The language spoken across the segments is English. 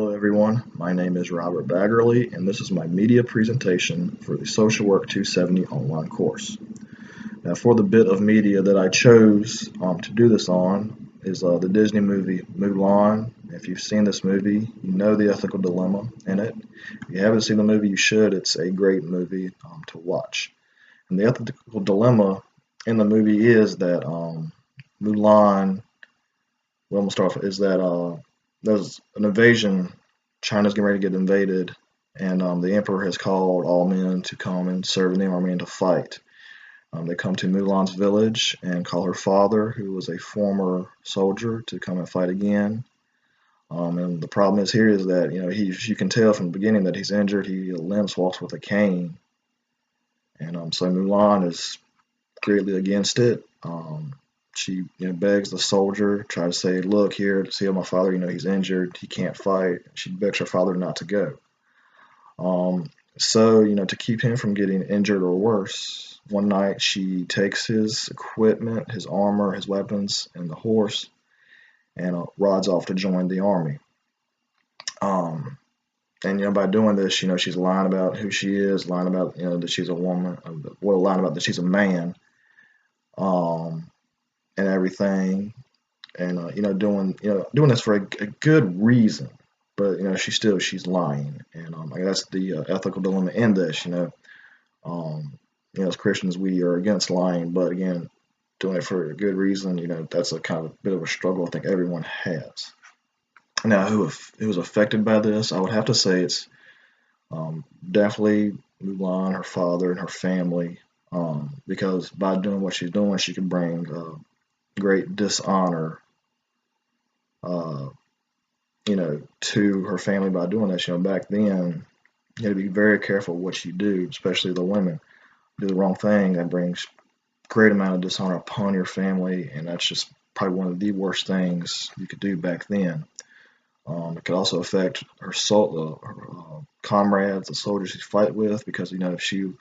Hello everyone, my name is Robert Baggerly and this is my media presentation for the Social Work 270 online course. Now for the bit of media that I chose to do this on is the Disney movie Mulan. If you've seen this movie, you know the ethical dilemma in it. If you haven't seen the movie, you should. It's a great movie to watch. And the ethical dilemma in the movie is that Mulan, well, I'm gonna start off, is that there's an invasion. China's getting ready to get invaded, and the emperor has called all men to come and serve in the army and to fight. They come to Mulan's village and call her father, who was a former soldier, to come and fight again. And the problem is here is that you can tell from the beginning that he's injured. He limps, walks with a cane, and so Mulan is greatly against it. She begs the soldier, tries to say, look here, to see my father, he's injured, he can't fight. She begs her father not to go. So, to keep him from getting injured or worse, one night she takes his equipment, his armor, his weapons, and the horse, and rides off to join the army. And by doing this, she's lying about who she is, lying about, that she's a woman, well, lying about that she's a man. And everything, and doing this for a good reason, but she's lying, and that's the ethical dilemma in this. As Christians we are against lying, but again, doing it for a good reason, that's a kind of a bit of a struggle I think everyone has. Now, who was affected by this? I would have to say it's definitely Mulan, her father, and her family, because by doing what she's doing, she could bring great dishonor, to her family by doing this. Back then, you had to be very careful what you do, especially the women. Do the wrong thing, that brings great amount of dishonor upon your family, and that's just probably one of the worst things you could do back then. It could also affect her comrades, the soldiers she fight with, because if she,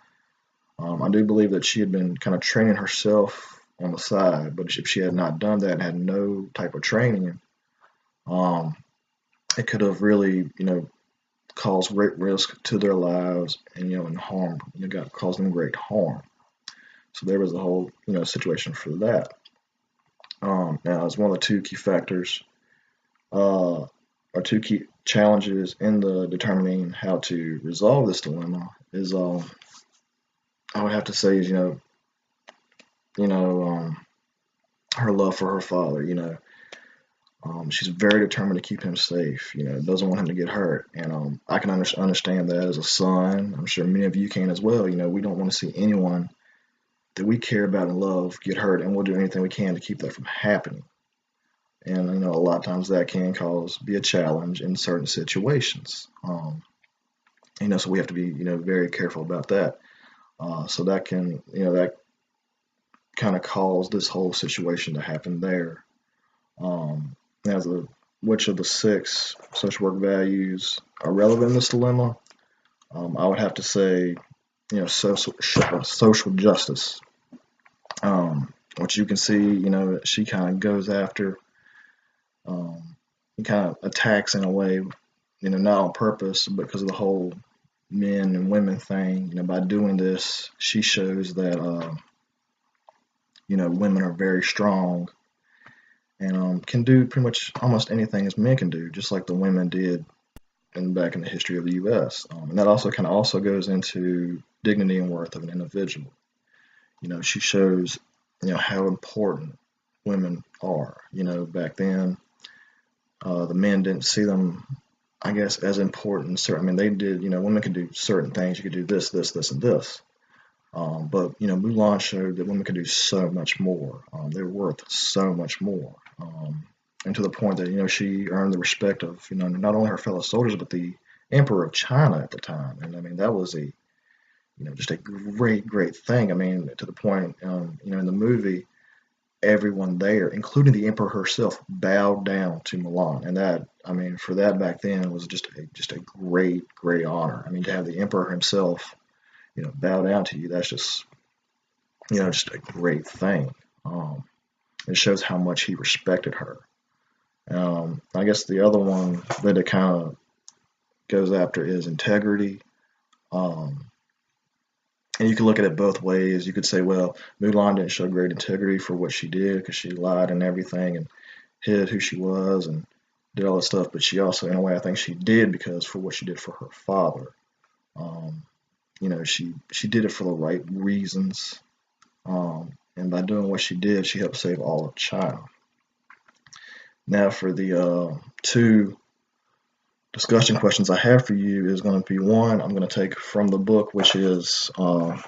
I do believe that she had been kind of training herself on the side, but if she had not done that, had no type of training, it could have really, caused great risk to their lives, and harm, caused them great harm. So there was a whole, situation for that. Now, as one of the two key factors, or two key challenges in the determining how to resolve this dilemma is, I would have to say, is, her love for her father. She's very determined to keep him safe. Doesn't want him to get hurt, and I can understand that as a son. I'm sure many of you can as well. We don't want to see anyone that we care about and love get hurt, and we'll do anything we can to keep that from happening. And a lot of times that can be a challenge in certain situations. So we have to be very careful about that. So that can that kind of caused this whole situation to happen there. Which of the 6 social work values are relevant in this dilemma? I would have to say, social justice. Which you can see, she kind of goes after, kind of attacks in a way, not on purpose, but because of the whole men and women thing. By doing this, she shows that, women are very strong and can do pretty much almost anything as men can do, just like the women did back in the history of the U.S. And that also kind of also goes into dignity and worth of an individual. She shows, how important women are. Back then, the men didn't see them, I guess, as important. They did, women could do certain things. You could do this, this, this, and this. But Mulan showed that women could do so much more. They're worth so much more, and to the point that she earned the respect of not only her fellow soldiers but the Emperor of China at the time. And that was a just a great thing. To the point, in the movie, everyone there, including the Emperor herself, bowed down to Mulan, and that for that back then was just a great honor. To have the Emperor himself bow down to you, that's just just a great thing. It shows how much he respected her. I guess the other one that it kind of goes after is integrity. And you can look at it both ways. You could say, well, Mulan didn't show great integrity for what she did because she lied and everything and hid who she was and did all this stuff. But she also, in a way, I think she did because for what she did for her father. Um, she did it for the right reasons. And by doing what she did, she helped save all of China. Now, for the two discussion questions I have for you is going to be one I'm going to take from the book, which is are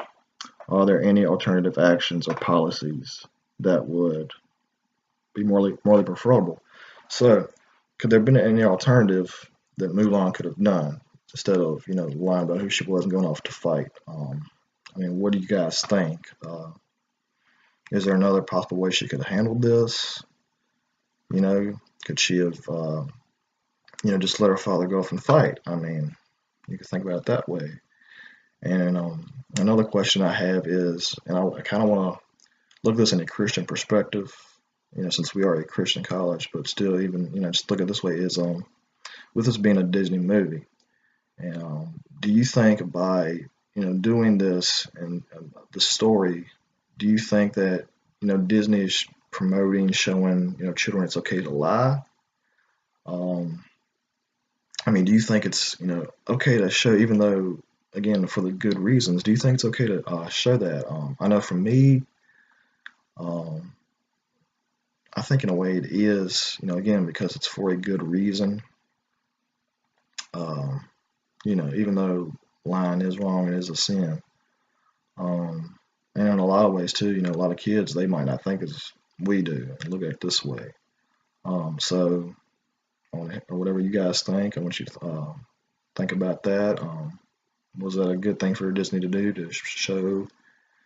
there any alternative actions or policies that would be morally preferable? So, could there have been any alternative that Mulan could have done instead of lying about who she was and going off to fight? I mean, what do you guys think? Is there another possible way she could have handled this? Could she have just let her father go off and fight? I mean, you could think about it that way. And another question I have is, and I kind of want to look at this in a Christian perspective, since we are a Christian college, but still, even just look at it this way: is with this being a Disney movie, and do you think by doing this and the story, do you think that Disney is promoting, showing children it's okay to lie? Um, I mean, do you think it's okay to show, even though again for the good reasons? Do you think it's okay to show that? I know for me, um, I think in a way it is. Again because it's for a good reason. Um, even though lying is wrong, it is a sin. And in a lot of ways too, a lot of kids they might not think as we do and look at it this way. So, or whatever you guys think, I want you to think about that. Was that a good thing for Disney to do to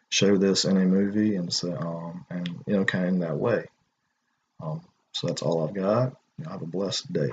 show this in a movie and so and kind of in that way? So that's all I've got. Have a blessed day.